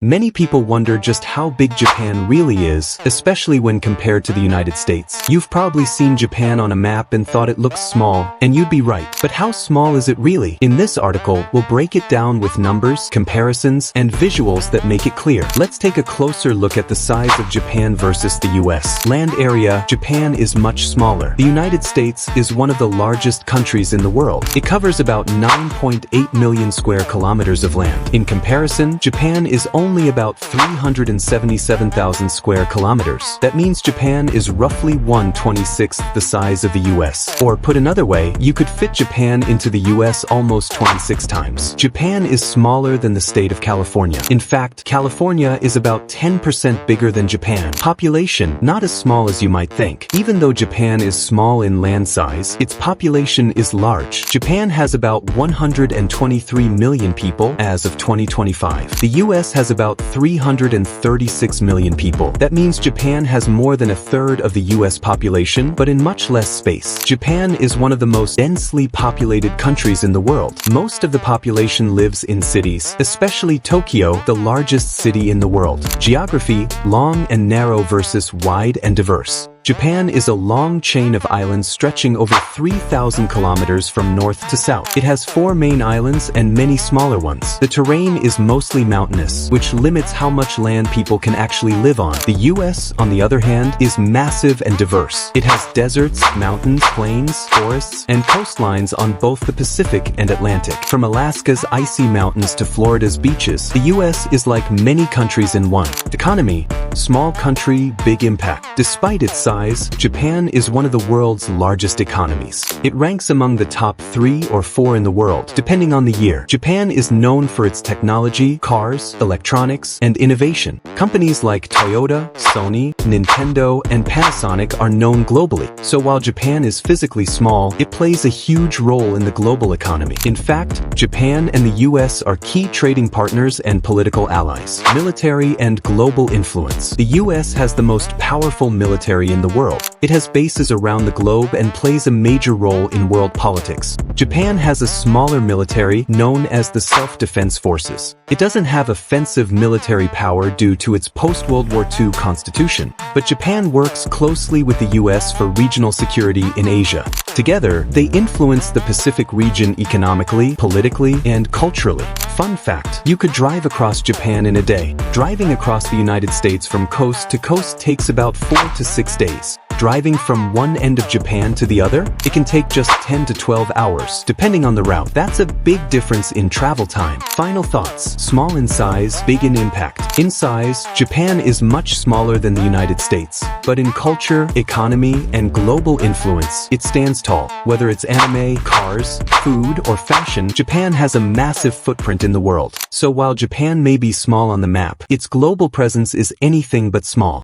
Many people wonder just how big Japan really is, especially when compared to the United States. You've probably seen Japan on a map and thought it looks small, and you'd be right. But how small is it really? In this article, we'll break it down with numbers, comparisons, and visuals that make it clear. Let's take a closer look at the size of Japan versus the US. Land area, Japan is much smaller. The United States is one of the largest countries in the world. It covers about 9.8 million square kilometers of land. In comparison, Japan is only about 377,000 square kilometers. That means Japan is roughly 1/26th the size of the US. Or put another way, you could fit Japan into the US almost 26 times. Japan is smaller than the state of California. In fact, California is about 10% bigger than Japan. Population, not as small as you might think. Even though Japan is small in land size, its population is large. Japan has about 123 million people as of 2025. The US has about 336 million people. That means Japan has more than a third of the US population, but in much less space. Japan is one of the most densely populated countries in the world. Most of the population lives in cities, especially Tokyo, the largest city in the world. Geography, long and narrow versus wide and diverse. Japan is a long chain of islands stretching over 3,000 kilometers from north to south. It has 4 main islands and many smaller ones. The terrain is mostly mountainous, which limits how much land people can actually live on. The US, on the other hand, is massive and diverse. It has deserts, mountains, plains, forests, and coastlines on both the Pacific and Atlantic. From Alaska's icy mountains to Florida's beaches, the US is like many countries in one. Economy, small country, big impact. Despite its size, Japan is one of the world's largest economies. It ranks among the top 3 or 4 in the world, depending on the year. Japan is known for its technology, cars, electronics, and innovation. Companies like Toyota, Sony, Nintendo, and Panasonic are known globally. So while Japan is physically small, it plays a huge role in the global economy. In fact, Japan and the US are key trading partners and political allies. Military and global influence. The US has the most powerful military in the world. It has bases around the globe and plays a major role in world politics. Japan has a smaller military known as the Self-Defense Forces. It doesn't have offensive military power due to its post-World War II constitution, but Japan works closely with the US for regional security in Asia. Together, they influence the Pacific region economically, politically, and culturally. Fun fact, you could drive across Japan in a day. Driving across the United States from coast to coast takes about 4 to 6 days. Driving from one end of Japan to the other, it can take just 10 to 12 hours, depending on the route. That's a big difference in travel time. Final thoughts. Small in size, big in impact. In size, Japan is much smaller than the United States. But in culture, economy, and global influence, it stands tall. Whether it's anime, cars, food, or fashion, Japan has a massive footprint in the world. So while Japan may be small on the map, its global presence is anything but small.